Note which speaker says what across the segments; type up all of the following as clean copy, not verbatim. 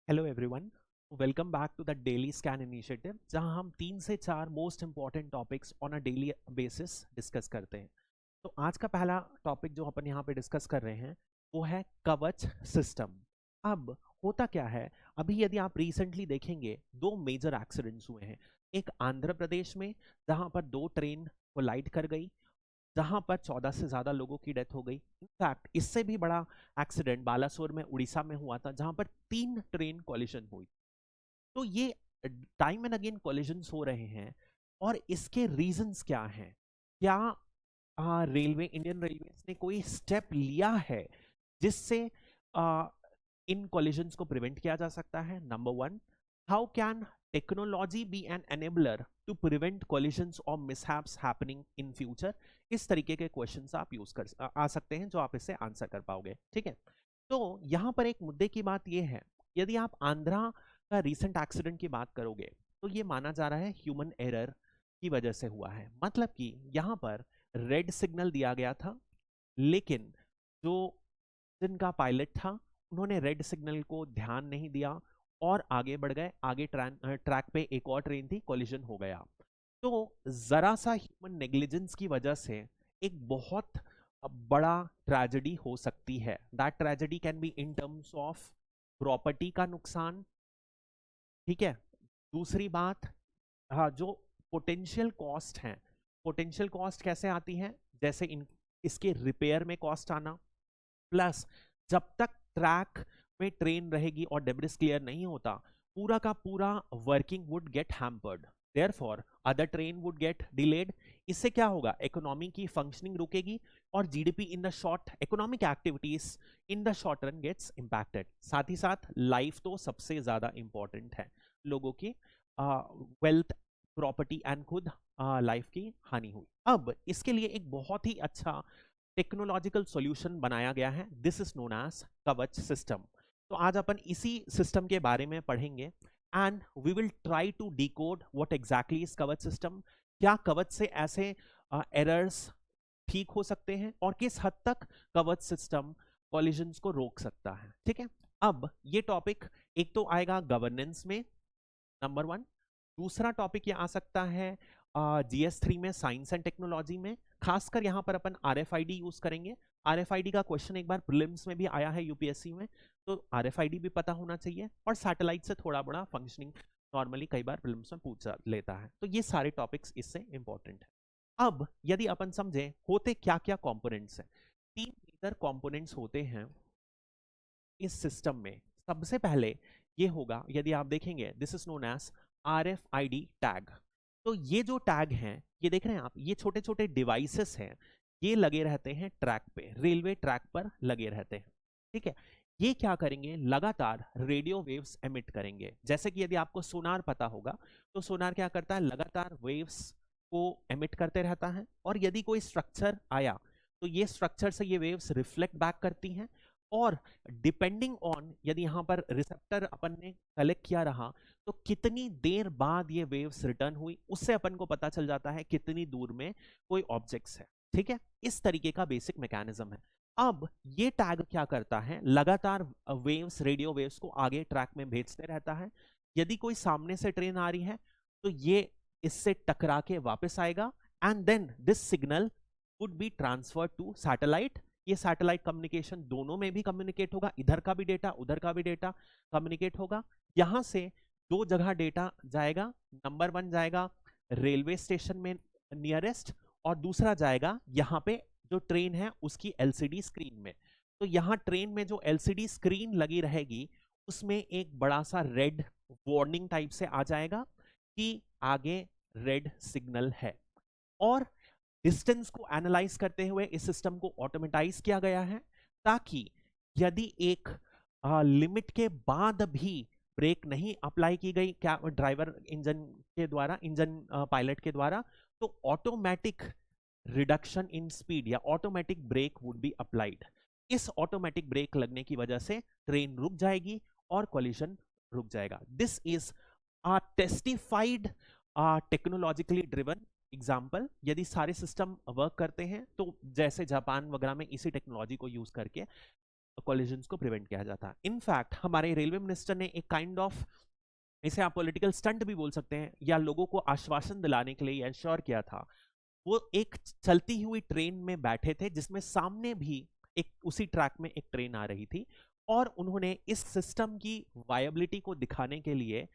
Speaker 1: Hello everyone, welcome back to the daily scan initiative, जहां हम 3 से 4 most important topics on a daily basis discuss करते हैं। तो आज का पहला टॉपिक जो अपन यहाँ पे डिस्कस कर रहे हैं वो है कवच सिस्टम। अब होता क्या है, अभी यदि आप रिसेंटली देखेंगे 2 मेजर एक्सीडेंट्स हुए हैं। एक आंध्र प्रदेश में जहां पर 2 ट्रेन कोलाइड कर गई, जहां पर 14 से ज्यादा लोगों की डेथ हो गई। इनफैक्ट इससे भी बड़ा एक्सीडेंट बालासोर में उड़ीसा में हुआ था, जहां पर 3 ट्रेन कॉलिजन हुई। तो ये टाइम एंड अगेन कॉलिजन्स हो रहे हैं, और इसके रीजंस क्या हैं? क्या रेलवे, इंडियन रेलवे ने कोई स्टेप लिया है जिससे इन कॉलिजन्स को प्रिवेंट किया जा सकता है? Number one, how can technology be an enabler to prevent collisions और मिसहैप्स हैपनिंग इन फ्यूचर? इस तरीके के क्वेश्चंस आप यूज कर आ सकते हैं, जो आप इससे आंसर कर पाओगे। ठीक है, तो यहां पर एक मुद्दे की बात यह है, यदि आप आंध्रा का रीसेंट एक्सीडेंट की बात करोगे तो ये माना जा रहा है ह्यूमन एरर की वजह से हुआ है। मतलब कि यहां पर रेड सिग्नल दिया गया था, लेकिन जो जिनका पायलट था उन्होंने रेड सिग्नल को ध्यान नहीं दिया और आगे बढ़ गए। आगे ट्रैक पे एक और ट्रेन थी, कोलिजन हो गया। तो जरा सा ह्यूमन नेग्लिजेंस की वजह से एक बहुत बड़ा ट्रेजेडी हो सकती है। That tragedy can be in terms of property का नुकसान। ठीक है, दूसरी बात, हाँ, जो पोटेंशियल कॉस्ट है, पोटेंशियल कॉस्ट कैसे आती है? जैसे इसके रिपेयर में कॉस्ट आना, प्लस जब तक ट्रैक में ट्रेन रहेगी और डेब्रिस क्लियर नहीं होता, पूरा का पूरा working would get hampered, therefore other train would get delayed. इससे क्या होगा? इकोनॉमी की फंक्शनिंग रुकेगी और GDP in the short, economic activities in the short run gets impacted. साथ ही साथ लाइफ तो सबसे ज्यादा इंपॉर्टेंट है, लोगों की वेल्थ, प्रॉपर्टी एंड खुद लाइफ की हानि हुई। अब इसके लिए एक बहुत ही अच्छा टेक्नोलॉजिकल सॉल्यूशन बनाया गया है, this is known as Kavach system. तो आज अपन इसी सिस्टम के बारे में पढ़ेंगे and we will try to decode what exactly is Kavach system. क्या कवच से ऐसे एरर्स ठीक हो सकते हैं और किस हद तक कवच सिस्टम कॉलिजन्स को रोक सकता है? ठीक है, अब ये टॉपिक एक तो आएगा गवर्नेंस में, नंबर वन। दूसरा टॉपिक ये आ सकता है GS3 में, साइंस एंड टेक्नोलॉजी में। खासकर यहाँ पर अपन RFID यूज करेंगे। RFID का क्वेश्चन एक बार प्रीलिम्स में भी आया है यूपीएससी में, तो RFID भी पता होना चाहिए। और सैटेलाइट से थोड़ा बड़ा फंक्शनिंग नॉर्मली कई बार प्रीलिम्स में पूछ लेता है, तो ये सारे टॉपिक्स इससे इंपॉर्टेंट है। अब यदि अपन समझे होते क्या क्या कंपोनेंट्स हैं, 3 मेजर कंपोनेंट्स होते हैं इस सिस्टम में। सबसे पहले ये होगा, यदि आप देखेंगे, this is known as RFID tag. तो ये जो टैग हैं, ये देख रहे हैं आप, ये छोटे छोटे डिवाइसेस हैं, ये लगे रहते हैं ट्रैक पे, रेलवे ट्रैक पर लगे रहते हैं। ठीक है, ये क्या करेंगे? लगातार रेडियो वेव्स एमिट करेंगे। जैसे कि यदि आपको सोनार पता होगा, तो सोनार क्या करता है? लगातार वेव्स को एमिट करते रहता है, और यदि कोई स्ट्रक्चर आया तो ये स्ट्रक्चर से ये वेव्स रिफ्लेक्ट बैक करती हैं, और डिपेंडिंग ऑन यदि यहां पर रिसेप्टर अपन ने कलेक्ट किया रहा, तो कितनी देर बाद ये वेव्स रिटर्न हुई, उससे अपन को पता चल जाता है कितनी दूर में कोई ऑब्जेक्ट्स है। ठीक है, इस तरीके का बेसिक मैकेनिज्म है। अब ये टैग क्या करता है? लगातार वेव्स, रेडियो वेव्स को आगे ट्रैक में भेजते रहता है। यदि कोई सामने से ट्रेन आ रही है तो ये इससे टकरा के वापस आएगा, and then this signal would be transferred to satellite. ये सैटेलाइट कम्युनिकेशन दोनों में भी कम्युनिकेट होगा, इधर का भी डेटा उधर का भी डेटा कम्युनिकेट होगा। यहां से 2 जगह डेटा जाएगा, नंबर 1 जाएगा रेलवे स्टेशन में नियरेस्ट, और दूसरा जाएगा यहाँ पे जो ट्रेन है उसकी LCD स्क्रीन में। तो यहाँ ट्रेन में जो LCD स्क्रीन लगी रहेगी, उसमें एक बड़ा सा रेड वार्निंग टाइप से आ जाएगा कि आगे रेड सिग्नल है। और डिस्टेंस को एनालाइज करते हुए इस सिस्टम को ऑटोमेटाइज किया गया है, ताकि यदि एक लिमिट के बाद भी ब्रेक नहीं अप्लाई की गई क्या ड्राइवर इंजन के द्वारा, इंजन पायलट के द्वारा, तो ऑटोमेटिक रिडक्शन इन स्पीड या automatic brake would be applied. इस ऑटोमेटिक ब्रेक लगने की वजह से ट्रेन रुक जाएगी और कोलिजन रुक जाएगा। This is testified technologically driven example. यदि सारे सिस्टम वर्क करते हैं तो जैसे जापान वगैरह में इसी टेक्नोलॉजी को यूज करके कॉलिजन्स को प्रिवेंट किया जाता। इनफैक्ट हमारे रेलवे मिनिस्टर ने एक काइंड ऑफ, इसे आप पॉलिटिकल स्टंट भी बोल सकते हैं, या लोगों को आश्वासन दिलाने के लिए इंश्योर किया था। वो एक चलती हुई ट्रेन में बैठे थे जिसमें सामने भी एक उसी ट्रैक में एक ट्रेन आ रही थी, और उन्होंने इस सिस्टम की वायबिलिटी को दिखाने के लिए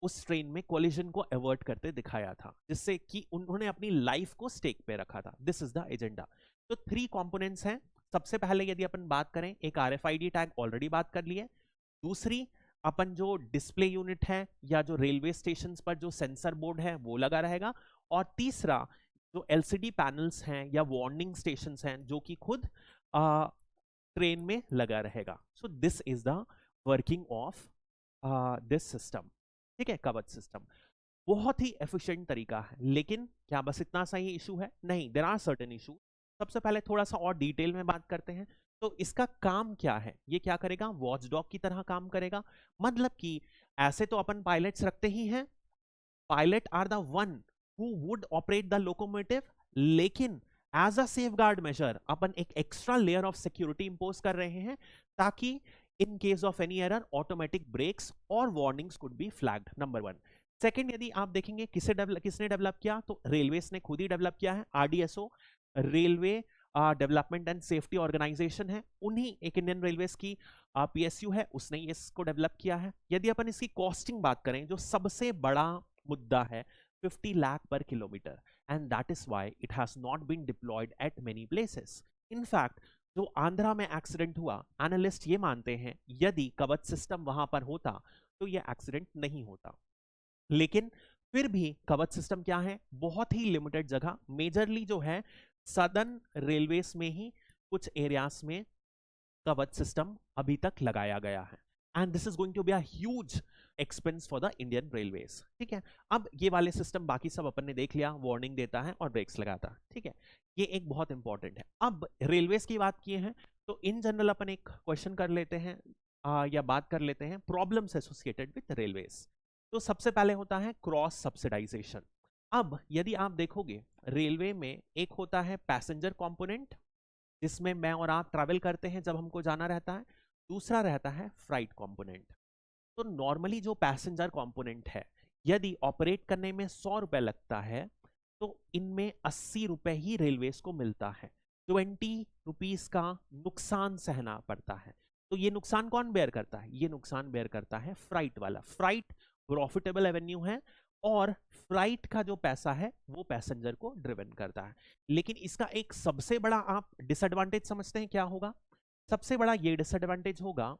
Speaker 1: उस ट्रेन में कोलिजन को अवॉइड करते दिखाया था, जिससे कि उन्होंने अपनी लाइफ को स्टेक पे रखा था। This is the agenda. तो 3 कंपोनेंट्स हैं। सबसे पहले यदि अपन बात करें, एक RFID टैग ऑलरेडी बात कर लिए। दूसरी, अपन जो डिस्प्ले यूनिट है या जो रेलवे स्टेशन पर जो सेंसर बोर्ड है वो लगा रहेगा। और तीसरा, जो LCD पैनल्स हैं या वार्निंग स्टेशन हैं जो कि खुद ट्रेन में लगा रहेगा। So this is the working of this system. ठीक है, कवच सिस्टम बहुत ही एफिशिएंट तरीका है। लेकिन क्या बस इतना सा ही इशू है? नहीं, देयर आर सर्टेन इशू। सबसे पहले थोड़ा सा और डिटेल में बात करते हैं। तो इसका काम क्या है? ये क्या करेगा? वॉचडॉग की तरह काम करेगा। मतलब कि ऐसे तो अपन पायलट्स रखते ही हैं, pilot are the one who would operate the locomotive, लेकिन एज अ सेफगार्ड मेजर अपन एक extra layer of security impose कर रहे हैं, ताकि in case of any error automatic brakes और warnings could be flagged. Number 1। Second, यदि आप देखेंगे किसने डेवलप किया, तो रेलवेज ने खुद ही डेवलप किया है। RDSO, railway development and safety organisation है, उन्हीं एक इंडियन रेलवेज की PSU है, उसने इसको डेवलप किया है। यदि अपन इसकी कॉस्टिंग बात करें, जो सबसे बड़ा मुद्दा है, 50 lakh per kilometre, and that is why it has not been deployed at many places. In fact जो आंध्रा में एक्सीडेंट हुआ, एनालिस्ट ये मानते हैं यदि कवच सिस्टम वहां पर होता तो ये एक्सीडेंट नहीं होता। लेकिन फिर भी कवच सिस्टम क्या है? बहुत ही लिमिटेड जगह, मेजरली जो है सदर्न रेलवेज में ही कुछ एरियाज में कवच सिस्टम अभी तक लगाया गया है। And this is going to be a huge expense for the Indian railways. ठीक है, अब ये वाले सिस्टम बाकी सब अपन ने देख लिया, वार्निंग देता है और ब्रेक्स लगाता है। ठीक है, ये एक बहुत इंपॉर्टेंट है। अब रेलवेज की बात किए हैं तो इन जनरल अपन एक क्वेश्चन कर लेते हैं, या बात कर लेते हैं प्रॉब्लम्स एसोसिएटेड विद रेलवेज। तो सबसे पहले होता है क्रॉस सब्सिडाइजेशन। अब यदि आप देखोगे, रेलवे में एक होता है पैसेंजर कंपोनेंट, जिसमें मैं और आप ट्रैवल करते हैं जब हमको जाना रहता है। दूसरा रहता है फ्राइट कंपोनेंट। तो नॉर्मली जो पैसेंजर कंपोनेंट है, यदि ऑपरेट करने में 100 रुपए लगता है, तो इनमें 80 रुपए ही रेलवेज को मिलता है। 20 रुपीज का नुकसान सहना पड़ता है। तो ये नुकसान कौन बेयर करता है? ये नुकसान बेयर करता है फ्राइट वाला। फ्राइट प्रॉफिटेबल एवेन्यू है, और फ्लाइट का जो पैसा है वो पैसेंजर को ड्रिवन करता है। लेकिन इसका एक सबसे बड़ा आप डिसएडवांटेज समझते हैं क्या होगा? सबसे बड़ा ये डिसएडवांटेज होगा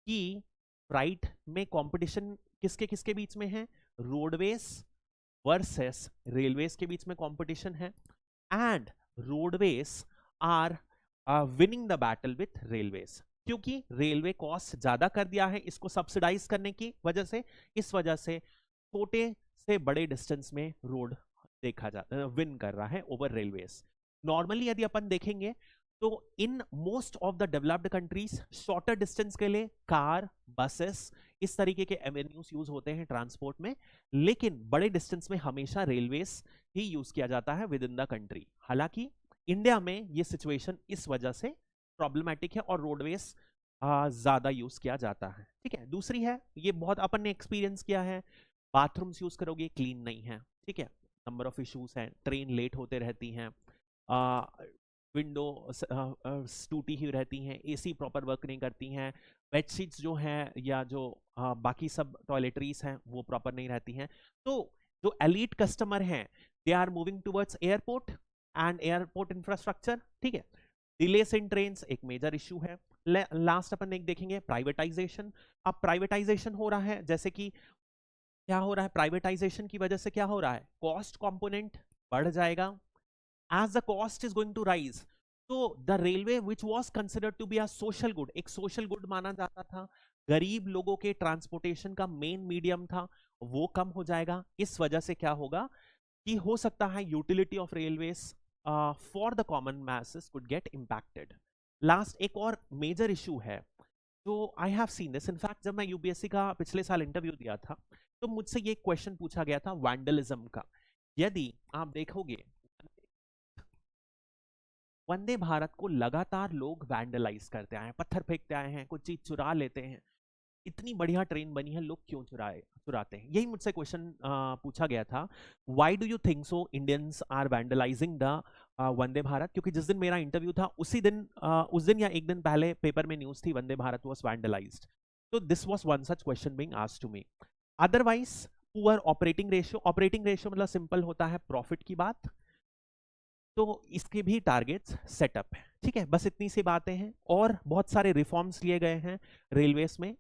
Speaker 1: कि फ्लाइट में कंपटीशन किसके किसके बीच में है? रोडवेज वर्सेस रेलवेज के बीच में कंपटीशन है, and roadways are winning the battle with railways, क्योंकि रेलवे कॉस्ट ज्यादा कर दिया है इसको सब्सिडाइज करने की वजह से। इस वजह से छोटे से बड़े डिस्टेंस में रोड देखा जाता विन कर रहा है ओवर रेलवेज। नॉर्मली यदि अपन देखेंगे तो in most of the developed countries shorter distance के लिए कार, बसेस, इस तरीके के एवेन्यूज यूज होते हैं ट्रांसपोर्ट में, लेकिन बड़े डिस्टेंस में हमेशा रेलवेज ही यूज किया जाता है विद इन द कंट्री। हालांकि इंडिया में ये सिचुएशन इस वजह से प्रॉब्लमैटिक है और रोडवेज ज्यादा यूज किया जाता है। ठीक है, दूसरी है, ये बहुत अपन ने एक्सपीरियंस किया है, बाथरूम्स यूज करोगे क्लीन नहीं है। ठीक है, नंबर ऑफ इश्यूज हैं, ट्रेन लेट होते रहती हैं, विंडो टूटी हुई रहती हैं, AC प्रॉपर वर्क नहीं करती हैं, बेडशीट्स जो हैं या जो बाकी सब टॉयलेटरीज हैं वो प्रॉपर नहीं रहती हैं। तो जो एलीट कस्टमर हैं, they are moving towards airport and airport infrastructure. ठीक है, डिलेस इन ट्रेन्स एक मेजर इशू है। लास्ट अपन एक देखेंगे प्राइवेटाइजेशन। अब प्राइवेटाइजेशन हो रहा है, जैसे कि क्या हो रहा है? प्राइवेटाइजेशन की वजह से क्या हो रहा है? कॉस्ट कंपोनेंट बढ़ जाएगा। As the cost is going to rise, तो the railway which was considered to be a social good, एक सोशल गुड माना जाता था, गरीब लोगों के ट्रांसपोर्टेशन का मेन मीडियम था, वो कम हो जाएगा। इस वजह से क्या होगा कि हो सकता है utility of railways for the common masses could get impacted. Last एक और मेजर इशू है, तो I have seen this, in fact जब मैं UPSC का पिछले साल इंटरव्यू दिया था तो मुझसे ये क्वेश्चन पूछा गया था वैंडलिज्म का। यदि आप देखोगे वंदे भारत को लगातार लोग वैंडलाइज करते आए हैं, पत्थर फेंकते आए हैं, कुछ चीज चुरा लेते हैं। इतनी बढ़िया ट्रेन बनी है, लोग क्यों चुराते हैं? यही मुझसे क्वेश्चन पूछा गया था। Why do you think so Indians are vandalising the Vande Bharat? क्योंकि जिस दिन मेरा इंटरव्यू था उसी दिन उस दिन या एक दिन पहले पेपर में न्यूज थी, वंदे भारत वाज वैंडलाइज्ड। तो this was one such question being asked to me. Otherwise poor operating ratio, operating ratio मतलब सिंपल होता है प्रॉफिट की बात, तो इसके भी टारगेट्स सेटअप है। ठीक है, बस इतनी सी बातें हैं और बहुत सारे रिफॉर्म्स लिए गए हैं रेलवेज में।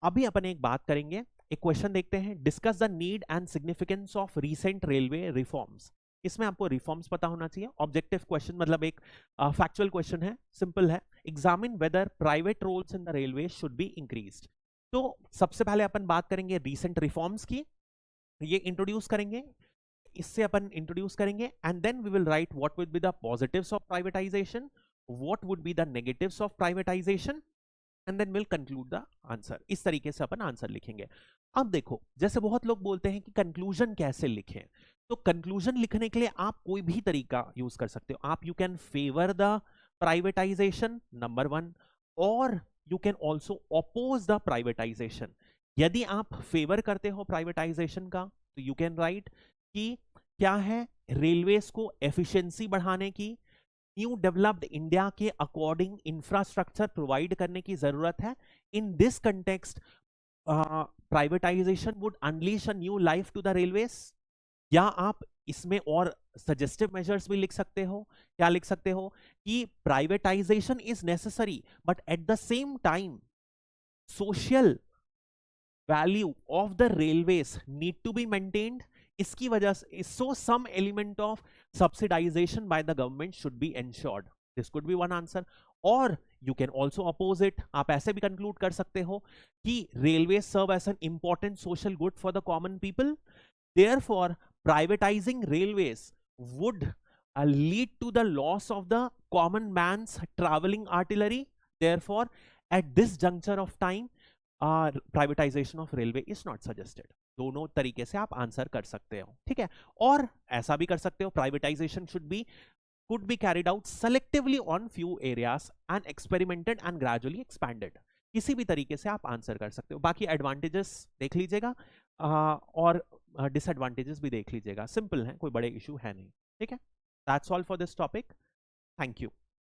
Speaker 1: अभी अपन एक बात करेंगे, एक क्वेश्चन देखते हैं, discuss the need and significance of recent railway reforms. इसमें आपको रिफॉर्म्स पता होना चाहिए। ऑब्जेक्टिव क्वेश्चन मतलब एक फैक्चुअल क्वेश्चन है, सिंपल है। Examine whether private roles in the railway should be increased. तो सबसे पहले अपन बात करेंगे रीसेंट रिफॉर्म्स की, ये इंट्रोड्यूस करेंगे, इससे अपन इंट्रोड्यूस करेंगे and then we will write what would be the positives of privatisation, what would be the negatives of privatisation and then will conclude the answer. इस तरीके से अपन आंसर लिखेंगे। अब देखो, जैसे बहुत लोग बोलते हैं कि कंक्लूजन कैसे लिखें, तो कंक्लूजन लिखने के लिए आप कोई भी तरीका यूज कर सकते हो। आप you can favour the privatisation number 1, और you can also oppose the privatisation. यदि आप फेवर करते हो प्राइवेटाइजेशन का तो यू कैन राइट कि क्या है, रेलवेज को एफिशिएंसी बढ़ाने की, न्यू डेवलप्ड इंडिया के अकॉर्डिंग इंफ्रास्ट्रक्चर प्रोवाइड करने की जरूरत है। In this context privatisation would unleash a new life to the railways. या आप इसमें और सजेस्टिव मेजर्स भी लिख सकते हो। क्या लिख सकते हो कि privatisation is necessary but at the same time social value of the railways need to be maintained. इसकी वजह से so some element of subsidization by the government should be ensured. This could be one answer. और you can also oppose it. आप ऐसे भी conclude कर सकते हो कि railways serve as an important social good for the common people. Therefore, privatizing railways would lead to the loss of the common man's traveling artillery. Therefore, at this juncture of time, privatization of railway is not suggested. दोनों तरीके से आप answer कर सकते हो। ठीक है, और ऐसा भी कर सकते हो, privatisation could be carried out selectively on few areas and experimented and gradually expanded। किसी भी तरीके से आप आंसर कर सकते हो। बाकी एडवांटेजेस देख लीजिएगा और डिसएडवांटेजेस भी देख लीजिएगा, सिंपल है, कोई बड़े इशू है नहीं। ठीक है, that's all for this topic. Thank you.